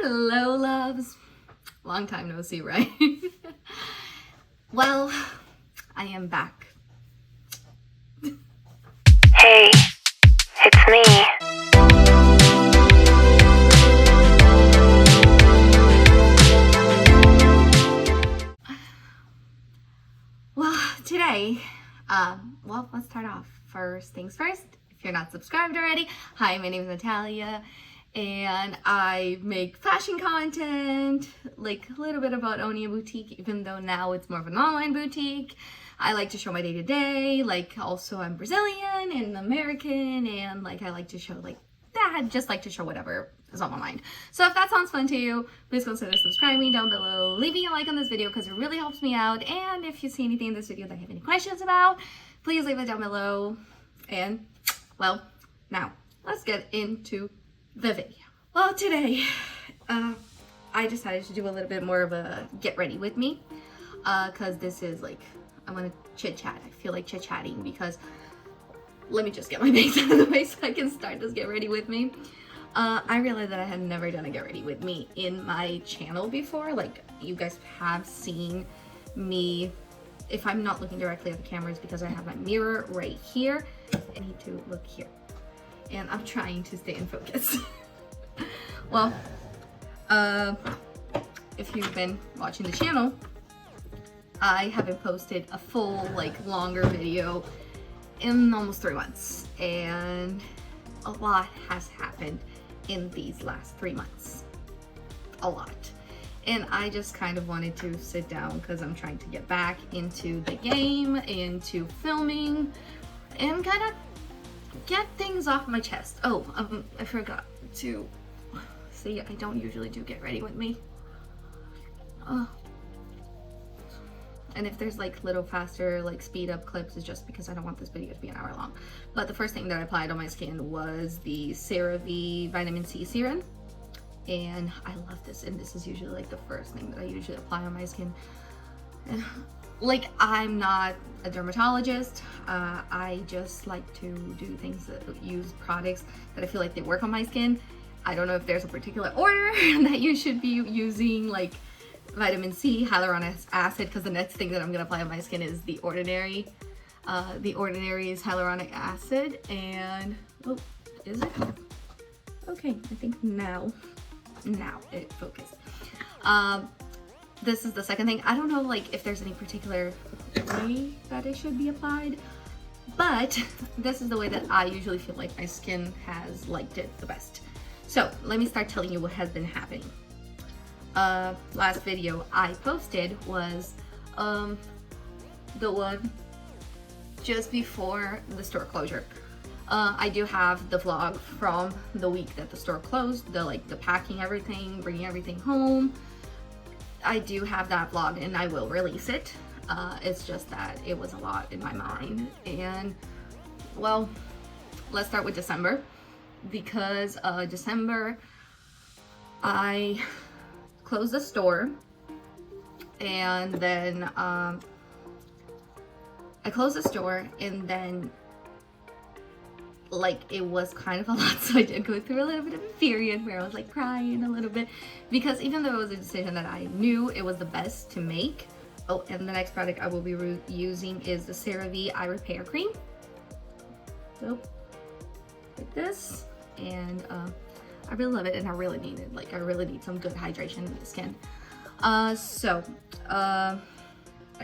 Hello, loves. Long time no see, right? Well, I am back. Hey, it's me. Well, today, let's start off. First things first, if you're not subscribed already, hi, my name is Natalia, and I make fashion content, like a little bit about owning a boutique, even though now it's more of an online boutique. I like to show my day-to-day, like also I'm Brazilian and American, and like I like to show like that, just like to show whatever is on my mind. So if that sounds fun to you, please consider subscribing down below, leaving a like on this video because it really helps me out, and if you see anything in this video that you have any questions about, please leave it down below. And well, now let's get into the video. Well, today I decided to do a little bit more of a get ready with me because this is like, I want to chit chat. I feel like chit chatting because let me just get my bangs out of the way so I can start this get ready with me. I realized that I had never done a get ready with me in my channel before. Like, you guys have seen me, if I'm not looking directly at the camera, it's because I have my mirror right here. I need to look here. And I'm trying to stay in focus. Well, if you've been watching the channel, I haven't posted a full, like, longer video in almost 3 months. And a lot has happened in these last 3 months. A lot. And I just kind of wanted to sit down because I'm trying to get back into the game, into filming, and kind of get things off my chest. Oh, I forgot to see, I don't usually do get ready with me. And if there's like little faster, like speed up clips, it's just because I don't want this video to be an hour long. But the first thing that I applied on my skin was the CeraVe Vitamin C Serum. And I love this, and this is usually like the first thing that I usually apply on my skin. Like, I'm not a dermatologist. I just like to do things that use products that I feel like they work on my skin. I don't know if there's a particular order that you should be using, like vitamin C, hyaluronic acid, because the next thing that I'm gonna apply on my skin is the Ordinary. The Ordinary is hyaluronic acid, and oh, is it? Okay, I think now it focused. This is the second thing. I don't know like if there's any particular way that it should be applied, but this is the way that I usually feel like my skin has liked it the best. So let me start telling you what has been happening. Last video I posted was the one just before the store closure. I do have the vlog from the week that the store closed, the packing everything, bringing everything home. I do have that vlog and I will release it. It's just that it was a lot in my mind. And well, let's start with December, because December I closed the store, and then I closed the store, and then like it was kind of a lot, so I did go through a little bit of a period where I was like crying a little bit, because even though it was a decision that I knew it was the best to make. Oh, and the next product I will be using is the CeraVe Eye Repair Cream. So like this, and I really love it, and I really need it. Like, I really need some good hydration in the skin. I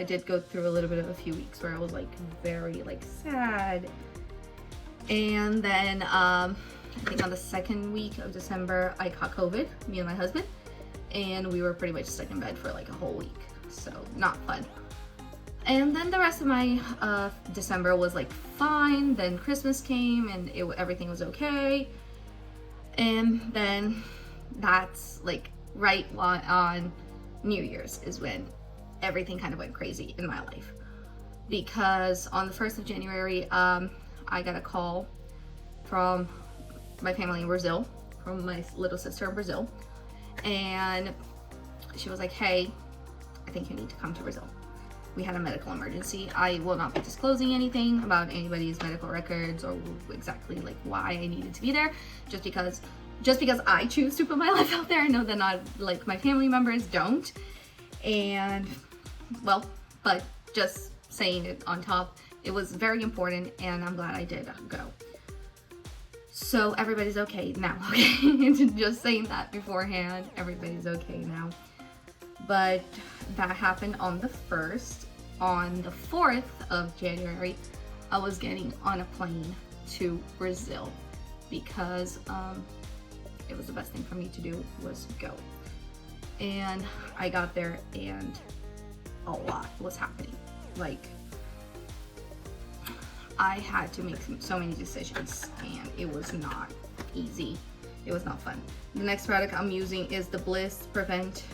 did go through a little bit of a few weeks where I was like very like sad. And then I think on the second week of December, I caught COVID, me and my husband, and we were pretty much stuck in bed for like a whole week. So not fun. And then the rest of my December was like fine. Then Christmas came, and everything was okay. And then that's like right on New Year's is when everything kind of went crazy in my life. Because on the 1st of January, I got a call from my family in Brazil, from my little sister in Brazil, and she was like, hey, I think you need to come to Brazil. We had a medical emergency. I will not be disclosing anything about anybody's medical records or exactly like why I needed to be there, just because just because I choose to put my life out there. I know that not like my family members don't. And well, but just saying it on top, it was very important and I'm glad I did go. So everybody's okay now, okay? Just saying that beforehand, everybody's okay now. But that happened on the 1st. On the 4th of January, I was getting on a plane to Brazil because it was the best thing for me to do was go. And I got there and a lot was happening. Like, I had to make so many decisions and it was not easy. It was not fun. The next product I'm using is the Bliss Prevent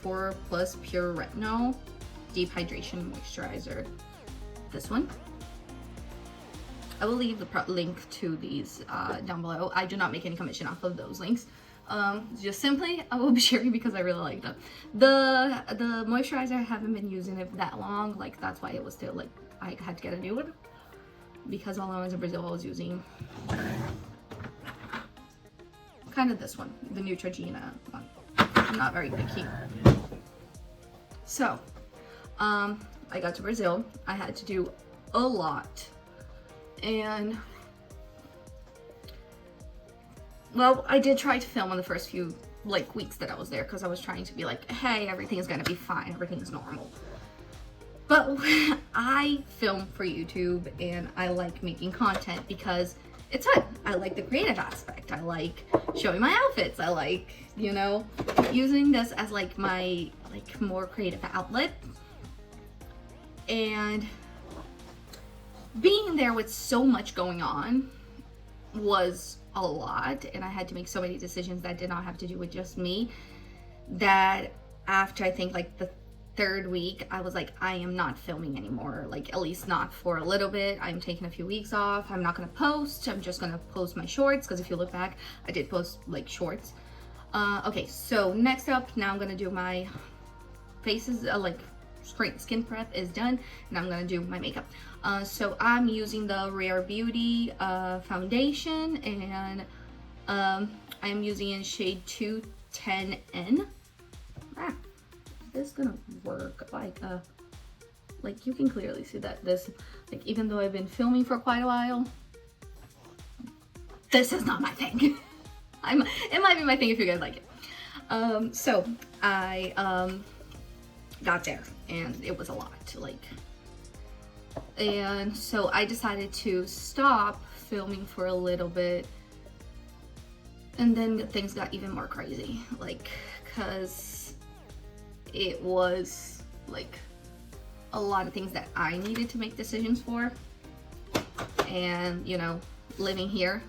4 Plus Pure Retinol Deep Hydration Moisturizer. This one. I will leave the link to these down below. I do not make any commission off of those links. Just simply, I will be sharing because I really like them. The moisturizer, I haven't been using it that long. Like, that's why it was still like, I had to get a new one. Because while I was in Brazil, I was using kind of this one, the Neutrogena one. I'm not very picky. So, I got to Brazil. I had to do a lot. And, well, I did try to film in the first few, like, weeks that I was there because I was trying to be like, hey, everything is gonna be fine. Everything is normal. But I film for YouTube and I like making content because it's fun. I like the creative aspect. I like showing my outfits. I like, you know, using this as like my like more creative outlet. And being there with so much going on was a lot, and I had to make so many decisions that did not have to do with just me, that after I think like the 3rd week, I was like, I am not filming anymore, like at least not for a little bit. I'm taking a few weeks off. I'm not gonna post. I'm just gonna post my shorts, because if you look back, I did post like shorts. Okay, so next up, now I'm gonna do my faces, like skin prep is done, and I'm gonna do my makeup. So I'm using the Rare Beauty foundation, and I'm using in shade 210N. This is gonna work like you can clearly see that this, like, even though I've been filming for quite a while, this is not my thing. It might be my thing if you guys like it. So I got there and it was a lot, like, and so I decided to stop filming for a little bit, and then things got even more crazy, like, cause it was like a lot of things that I needed to make decisions for. And, you know, living here,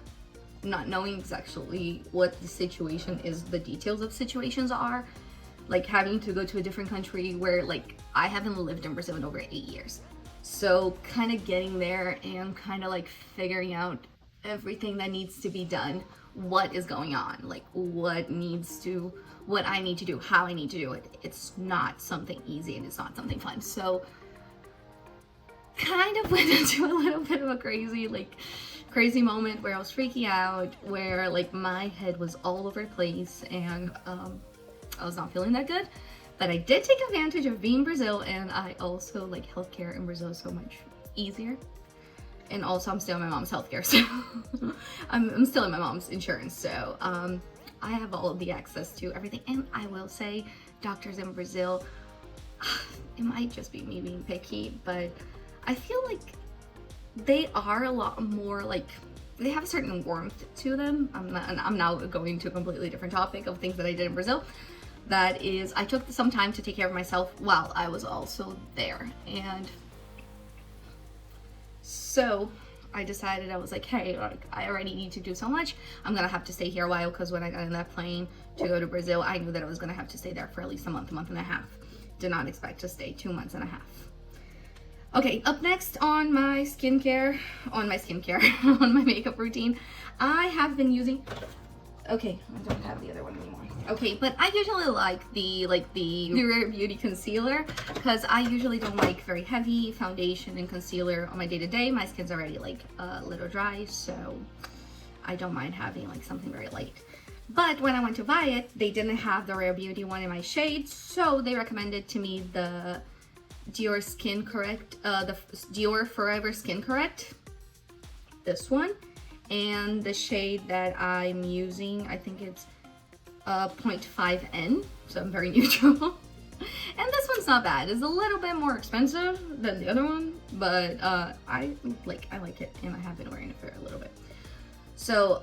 not knowing exactly what the situation is, the details of situations are, like having to go to a different country where, like, I haven't lived in Brazil in over 8 years. So kind of getting there and kind of like figuring out everything that needs to be done, what is going on, like what I need to do, how I need to do it. It's not something easy and it's not something fun. So kind of went into a little bit of a crazy moment where I was freaking out, where like my head was all over the place, and I was not feeling that good. But I did take advantage of being in Brazil, and I also like healthcare in Brazil is so much easier. And also I'm still in my mom's healthcare, so I'm still in my mom's insurance, so I have all of the access to everything. And I will say, doctors in Brazil, it might just be me being picky, but I feel like they are a lot more like, they have a certain warmth to them. I'm now going to a completely different topic of things that I did in Brazil. That is, I took some time to take care of myself while I was also there. And so I decided, I was like, hey, like, I already need to do so much. I'm gonna have to stay here a while, because when I got in that plane to go to Brazil, I knew that I was gonna have to stay there for at least a month and a half. Did not expect to stay 2 months and a half. Okay, up next on my skincare, on my makeup routine, I have been using, okay, I don't have the other one anymore. Okay, but I usually like the Rare Beauty concealer, because I usually don't like very heavy foundation and concealer on my day-to-day. My skin's already like a little dry, so I don't mind having like something very light. But when I went to buy it, they didn't have the Rare Beauty one in my shade, so they recommended to me the Dior Skin Correct, the Dior Forever Skin Correct, this one, and the shade that I'm using, I think it's 0.5N, so I'm very neutral. And this one's not bad. It's a little bit more expensive than the other one, but I like it, and I have been wearing it for a little bit. So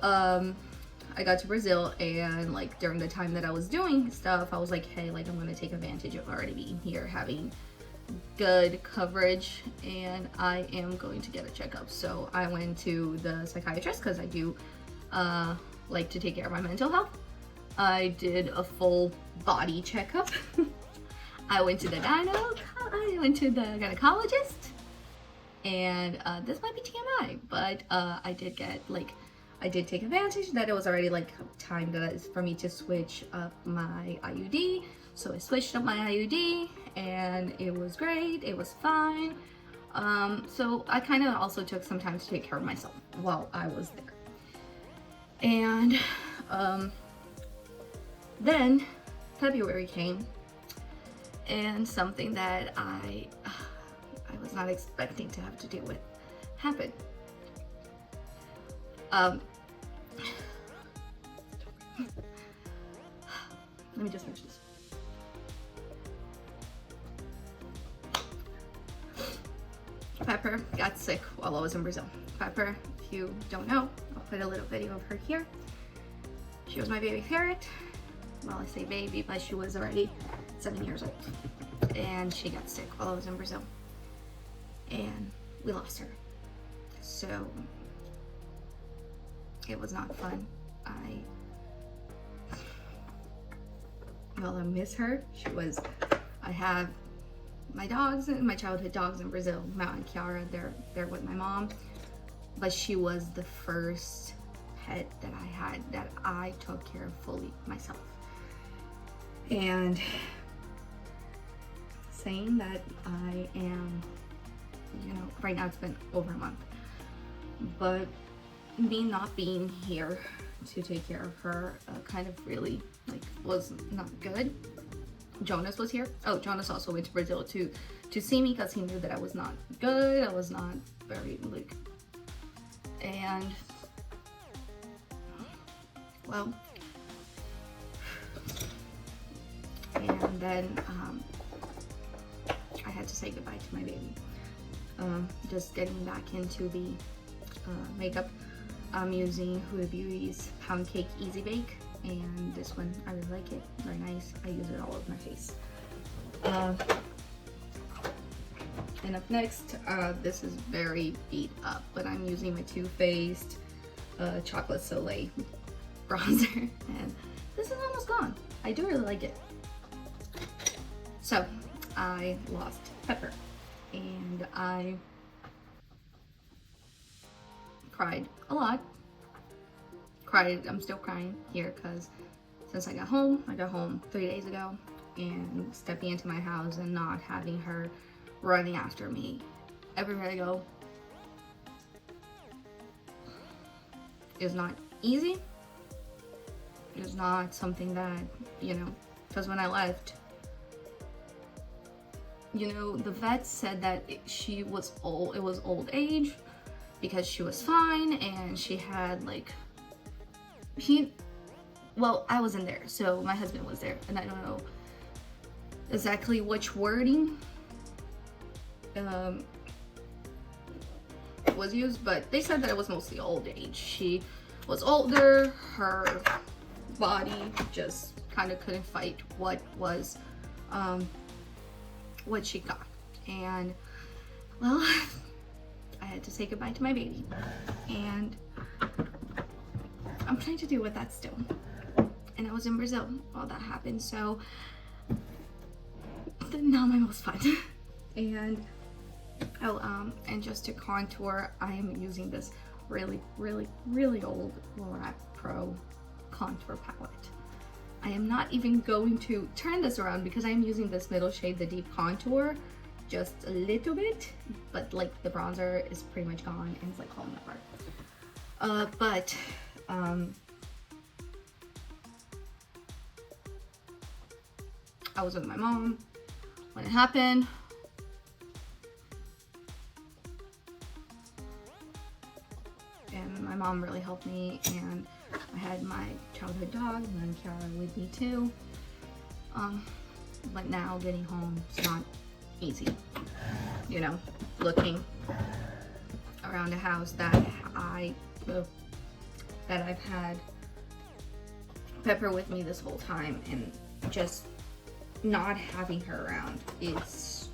I got to Brazil, and like during the time that I was doing stuff, I was like, hey, like I'm gonna take advantage of already being here, having good coverage, and I am going to get a checkup. So I went to the psychiatrist because I do like to take care of my mental health. I did a full body checkup. I went to the gynecologist, and this might be TMI, but I did take advantage that it was already like time for me to switch up my IUD. So I switched up my IUD, and it was great. It was fine. So I kind of also took some time to take care of myself while I was there. And then February came, and something that I was not expecting to have to deal with happened. Let me just finish this. Pepper got sick while I was in Brazil. Pepper, if you don't know, I'll put a little video of her here. She was my baby ferret. Well, I say baby, but she was already 7 years old. And she got sick while I was in Brazil. And we lost her. So it was not fun. I miss her. I have my dogs, my childhood dogs in Brazil, Mount and Kiara, they're with my mom. But she was the first pet that I had that I took care of fully myself. And saying that I am, right now it's been over a month, but me not being here to take care of her kind of really was not good. Jonas was here. Oh, Jonas also went to Brazil to see me because he knew that I was not good. I was not very and well, and then I had to say goodbye to my baby. Just getting back into the makeup. I'm using Huda Beauty's Pound Cake Easy Bake, and this one, I really like it, very nice. I use it all over my face. And up next, this is very beat up, but I'm using my Too Faced Chocolate Soleil bronzer, and this is almost gone. I do really like it. So, I lost Pepper, and I cried a lot. I'm still crying here because since I got home 3 days ago, and stepping into my house and not having her running after me everywhere I go is not easy. It's not something that, because when I left, the vet said that it was old age because she was fine, and she had I wasn't there, so my husband was there, and I don't know exactly which wording was used, but they said that it was mostly old age. She was older, her body just kind of couldn't fight what she got, and well, I had to say goodbye to my baby, and I'm trying to deal with that still. And I was in Brazil while that happened, so not my most fun. And and just to contour, I am using this really old Lorac Pro contour palette. I am not even going to turn this around because I'm using this middle shade, the deep contour, just a little bit, but the bronzer is pretty much gone and it's falling apart. But I was with my mom when it happened. And my mom really helped me, and I had my childhood dog and then Kiara with me too. But now getting home is not easy. You know, looking around a house that I've had Pepper with me this whole time, and just not having her around is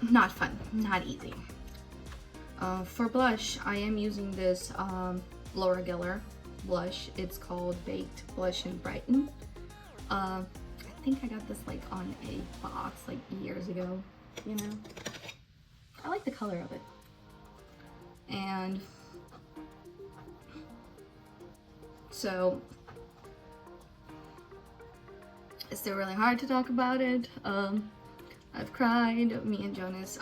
not fun, not easy. For blush, I am using this Laura Geller blush. It's called Baked Blush and Brighten. I think I got this like on a box like years ago, you know. I like the color of it. And so it's still really hard to talk about it. I've cried. Me and Jonas,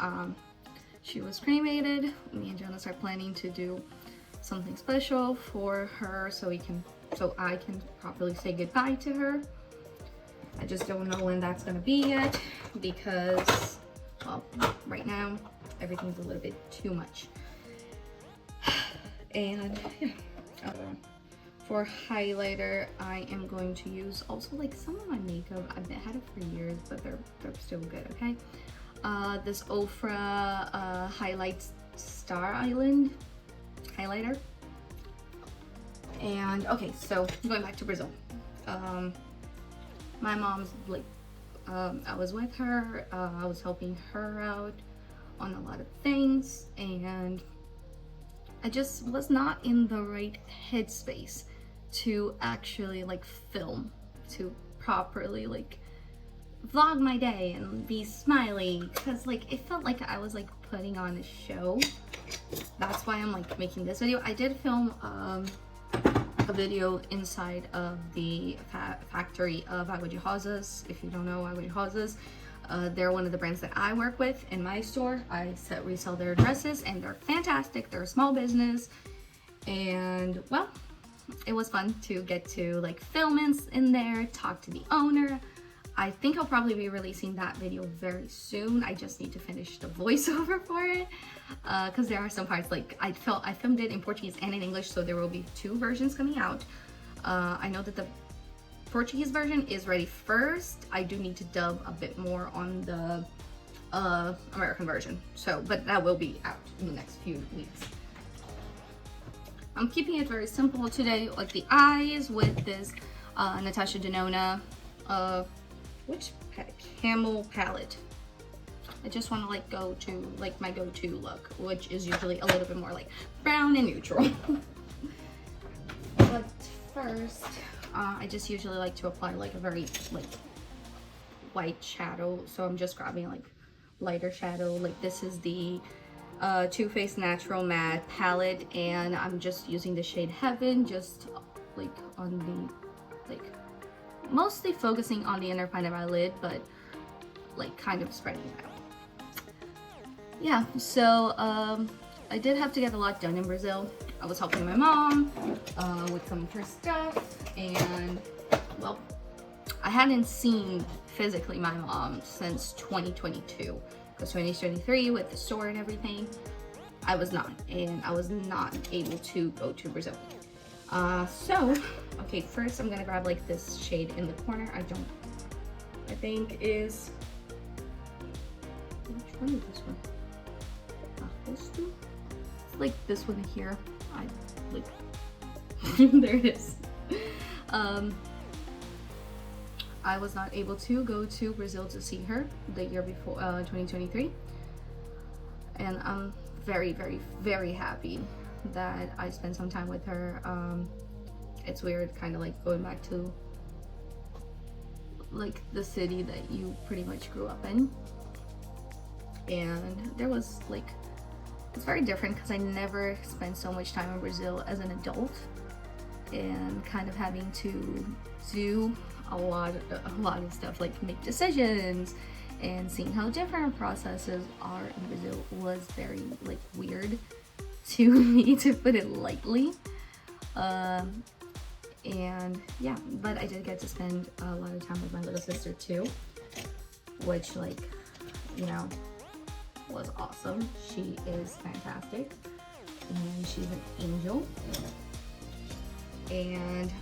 she was cremated. Me and Jonas are planning to do something special for her so I can properly say goodbye to her. I just don't know when that's gonna be yet, because, well, right now everything's a little bit too much. And yeah, for highlighter, I am going to use also like some of my makeup. I've had it for years, but they're still good. Okay, this Ofra Highlights Star Island highlighter. And okay, so going back to Brazil. My mom's like, I was with her, I was helping her out on a lot of things, and I just was not in the right headspace to actually like film, to properly like vlog my day and be smiley, because like it felt like I was like putting on a show. That's why I'm like making this video. I did film a video inside of the factory of Água Rosas. If you don't know Água Rosas, they're one of the brands that I work with in my store. I resell their dresses, and they're fantastic. They're a small business, and well, it was fun to get to like film in there, talk to the owner. I think I'll probably be releasing that video very soon. I just need to finish the voiceover for it, because there are some parts like I filmed it in Portuguese and in English, so there will be two versions coming out. I know that the Portuguese version is ready first. I do need to dub a bit more on the American version, so but that will be out in the next few weeks. I'm keeping it very simple today, like the eyes with this Natasha Denona which camel palette. I just want to like go to like my go-to look, which is usually a little bit more like brown and neutral. But first, I just usually like to apply like a very like white shadow, so I'm just grabbing like lighter shadow. Like this is the Too Faced Natural Matte palette, and I'm just using the shade Heaven, just like on the like mostly focusing on the inner part of my lid, but like kind of spreading it out. Yeah, so I did have to get a lot done in Brazil. I was helping my mom with some of her stuff, and well, I hadn't seen physically my mom since 2022, because 2023 with the store and everything, I was not able to go to Brazil. So, okay, first I'm gonna grab like this shade in the corner. I think is, which one is this one? This two? It's like this one here. I like, there it is. I was not able to go to Brazil to see her the year before, 2023. And I'm very, very, very happy that I spent some time with her. It's weird kind of like going back to like the city that you pretty much grew up in, and there was like, it's very different because I never spent so much time in Brazil as an adult, and kind of having to do a lot of stuff like make decisions, and seeing how different processes are in Brazil was very like weird to me, to put it lightly. And yeah, but I did get to spend a lot of time with my little sister too, which, like, you know, was awesome. She is fantastic and she's an angel. And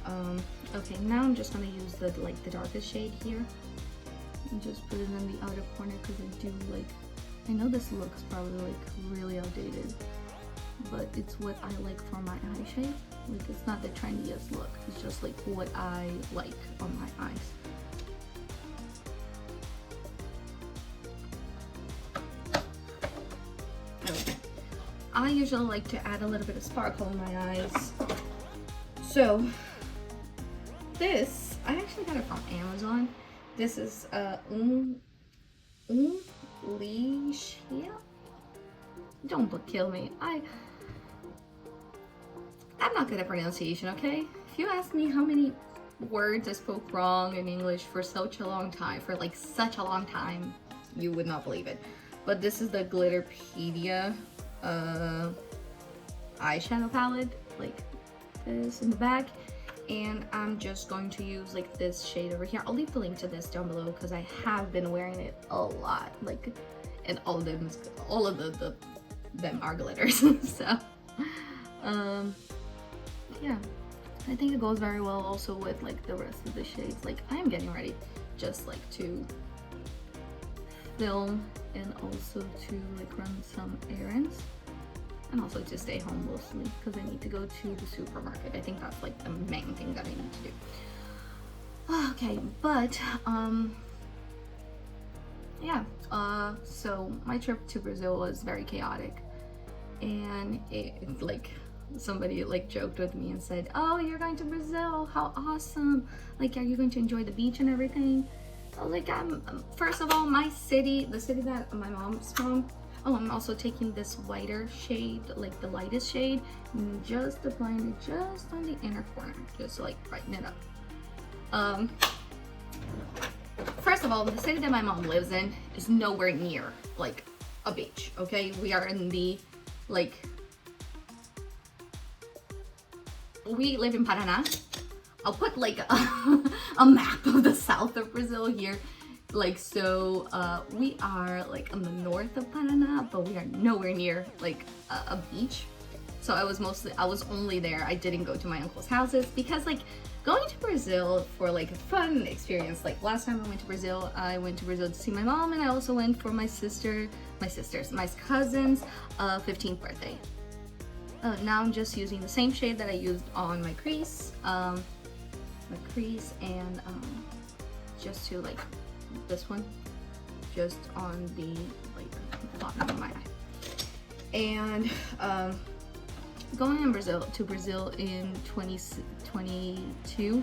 okay, now I'm just gonna use the darkest shade here and just put it in the outer corner, because I know this looks probably like really outdated, but it's what I like for my eye shape. Like, it's not the trendiest look, it's just like what I like on my eyes. Okay. I usually like to add a little bit of sparkle in my eyes. So this, I actually got it from Amazon. This is don't kill me. I'm not good at pronunciation, okay? If you ask me how many words I spoke wrong in English for such a long time, you would not believe it. But this is the Glitterpedia eyeshadow palette, like this in the back. And I'm just going to use like this shade over here. I'll leave the link to this down below because I have been wearing it a lot. Like, and all of them are glitters. So yeah, I think it goes very well also with like the rest of the shades. Like, I am getting ready just like to film and also to like run some errands, and also to stay home mostly because I need to go to the supermarket. I think that's like the main thing that I need to do. Okay, but yeah, so my trip to Brazil was very chaotic, and it like, somebody like joked with me and said, "Oh, you're going to Brazil, how awesome, like, are you going to enjoy the beach and everything?" I was like, first of all, the city that my mom's from, I'm also taking this whiter shade, like the lightest shade, and just applying it just on the inner corner, just to like brighten it up. First of all, the city that my mom lives in is nowhere near like a beach, okay? We are in the, like, we live in Paraná. I'll put like a map of the south of Brazil here. Like, so we are like in the north of Paraná, but we are nowhere near like a beach. So I was only there. I didn't go to my uncle's houses because, like, going to Brazil for like a fun experience. Like, last time I went to Brazil to see my mom, and I also went for my cousin's 15th birthday. Now I'm just using the same shade that I used on my crease, and just to like this one, just on the like bottom of my eye. And going to Brazil in 2022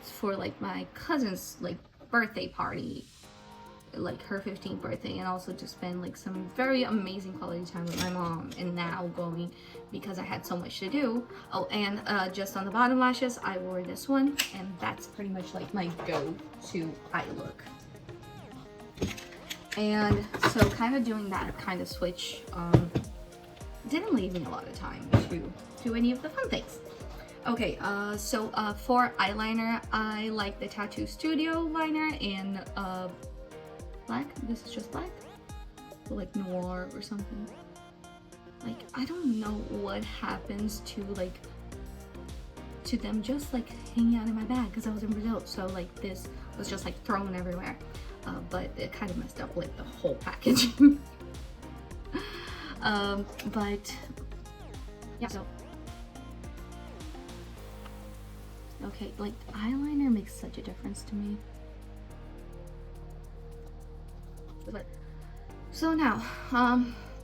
for like my cousin's like birthday party, like her 15th birthday, and also to spend like some very amazing quality time with my mom. And now going, because I had so much to do. Oh, and just on the bottom lashes, I wore this one, and that's pretty much like my go-to eye look. And so kind of doing that kind of switch didn't leave me a lot of time to do any of the fun things. Okay, so for eyeliner, I like the Tattoo Studio liner in black. This is just black, or like noir or something. Like, I don't know what happens to them just like hanging out in my bag because I was in Brazil, so like this was just like thrown everywhere, but it kind of messed up like the whole packaging. But yeah, so okay, like eyeliner makes such a difference to me. But so now,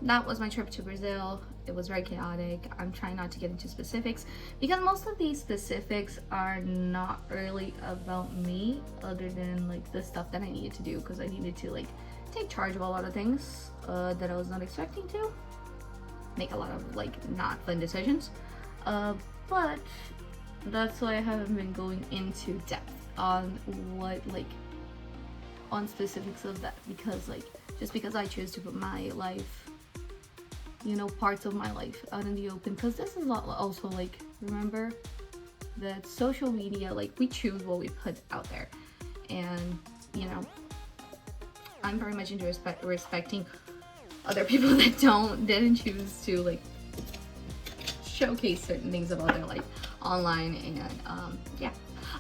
that was my trip to Brazil. It was very chaotic. I'm trying not to get into specifics because most of these specifics are not really about me, other than like the stuff that I needed to do, because I needed to like take charge of a lot of things that I was not expecting to. Make a lot of like not fun decisions. But that's why I haven't been going into depth on what on specifics of that, because like just because I choose to put my life, you know, parts of my life out in the open, because this is also like remember that social media, like, we choose what we put out there. And, you know, I'm very much into respecting other people that didn't choose to, like, showcase certain things about their life online. And yeah.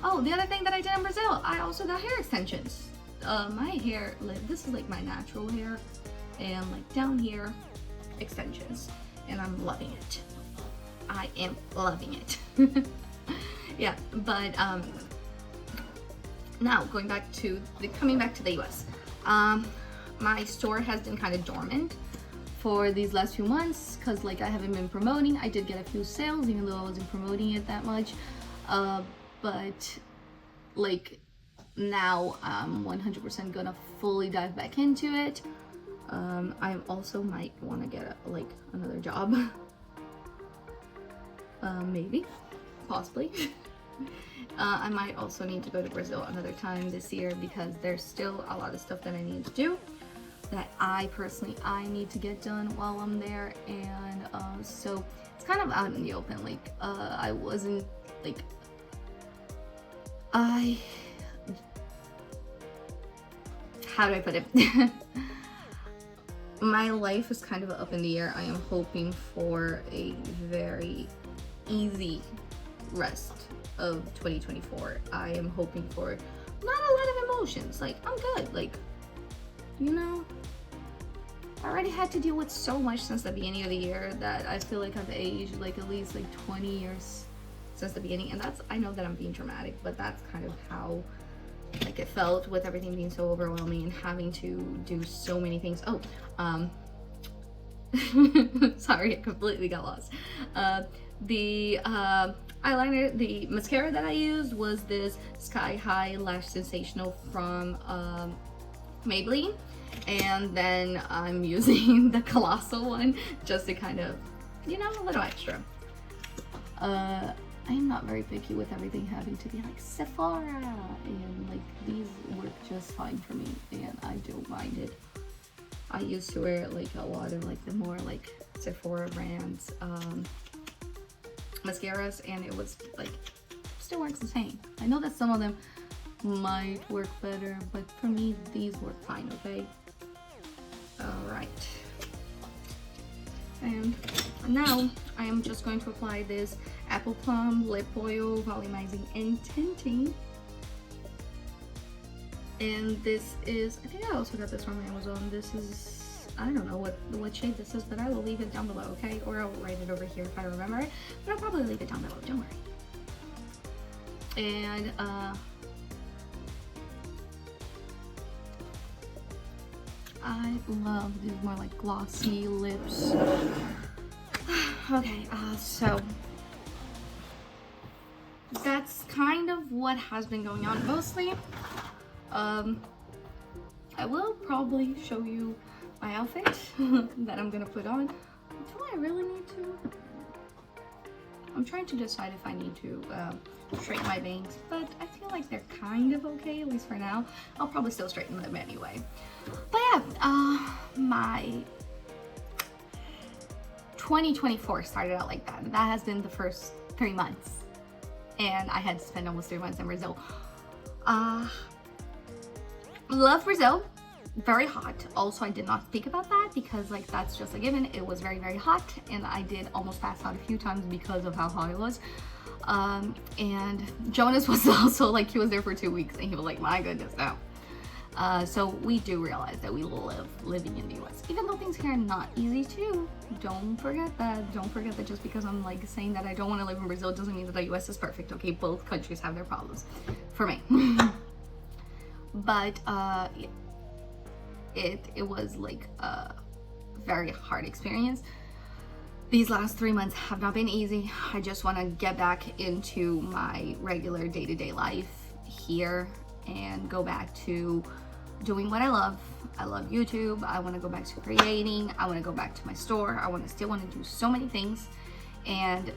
Oh, the other thing that I did in Brazil, I also got hair extensions. My hair, like, this is like my natural hair, and like down here, extensions, and I'm loving it. I am loving it. Yeah, but now coming back to the US. My store has been kind of dormant for these last few months because, like, I haven't been promoting. I did get a few sales even though I wasn't promoting it that much, but like now I'm 100% gonna fully dive back into it. I also might want to get another job. Maybe, possibly. I might also need to go to Brazil another time this year because there's still a lot of stuff that I need to do that I need to get done while I'm there. And so it's kind of out in the open. Like, I wasn't like, how do I put it? My life is kind of up in the air. I am hoping for a very easy rest of 2024. I am hoping for not a lot of emotions. Like, I'm good. Like, you know, I already had to deal with so much since the beginning of the year that I feel like I've aged like at least like 20 years since the beginning. And that's, I know that I'm being dramatic, but that's kind of how like it felt with everything being so overwhelming and having to do so many things. Oh, sorry, I completely got lost. The eyeliner, the mascara that I used was this Sky High Lash Sensational from Maybelline, and then I'm using the Colossal one just to kind of, you know, a little extra. I'm not very picky with everything having to be like Sephora, and like these work just fine for me, and I don't mind it. I used to wear like a lot of like the more like Sephora brands mascaras, and it was like still works the same. I know that some of them might work better, but for me these work fine. Okay, all right. And now I am just going to apply this Apple Plum Lip Oil Volumizing and Tinting. And this is, I think I also got this from Amazon. This is, I don't know what shade this is, but I will leave it down below, okay? Or I'll write it over here if I remember it. But I'll probably leave it down below, don't worry. And I love these more like glossy lips. Okay, so that's kind of what has been going on mostly. I will probably show you my outfit that I'm gonna put on. Do I really need to? I'm trying to decide if I need to straighten my bangs, but I feel like they're kind of okay, at least for now. I'll probably still straighten them anyway. But yeah, my 2024 started out like that. That has been the first 3 months, and I had to spend almost 3 months in Brazil. Love Brazil. Very hot. Also, I did not speak about that because like that's just a given. It was very, very hot, and I did almost pass out a few times because of how hot it was. And Jonas was also like, he was there for 2 weeks, and he was like, my goodness, no. So we do realize that we living in the US, even though things here are not easy too. Don't forget that. Don't forget that just because I'm like saying that I don't want to live in Brazil doesn't mean that the US is perfect. Okay, both countries have their problems for me. But it was like a very hard experience. These last 3 months have not been easy. I just want to get back into my regular day-to-day life here and go back to doing what I love. I love YouTube. I want to go back to creating. I want to go back to my store. I still want to do so many things. And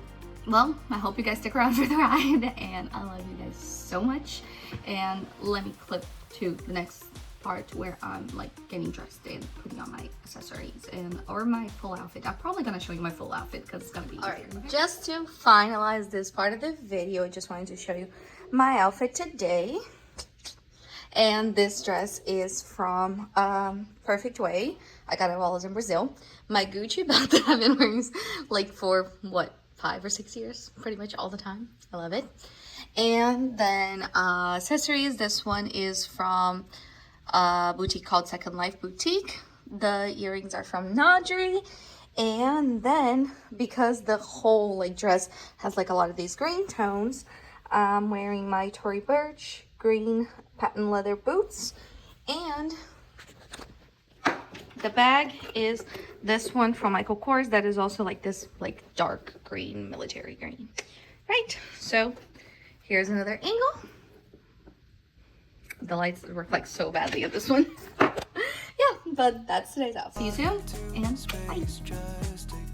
well, I hope you guys stick around for the ride, and I love you guys so much. And let me clip to the next part where I'm like getting dressed and putting on my accessories and or my full outfit. I'm probably gonna show you my full outfit because it's gonna be easier. Alright, just to finalize this part of the video, I just wanted to show you my outfit today. And this dress is from Perfect Way. I got it while I was in Brazil. My Gucci belt that I've been wearing like for what, 5 or 6 years, pretty much all the time. I love it. And then accessories, this one is from a boutique called Second Life Boutique. The earrings are from Nadri. And then because the whole like dress has like a lot of these green tones, I'm wearing my Tory Burch green patent leather boots. And the bag is this one from Michael Kors that is also like this like dark green, military green. Right, so here's another angle. The lights reflect so badly at this one. Yeah, but that's today's outfit. See you soon, and bye.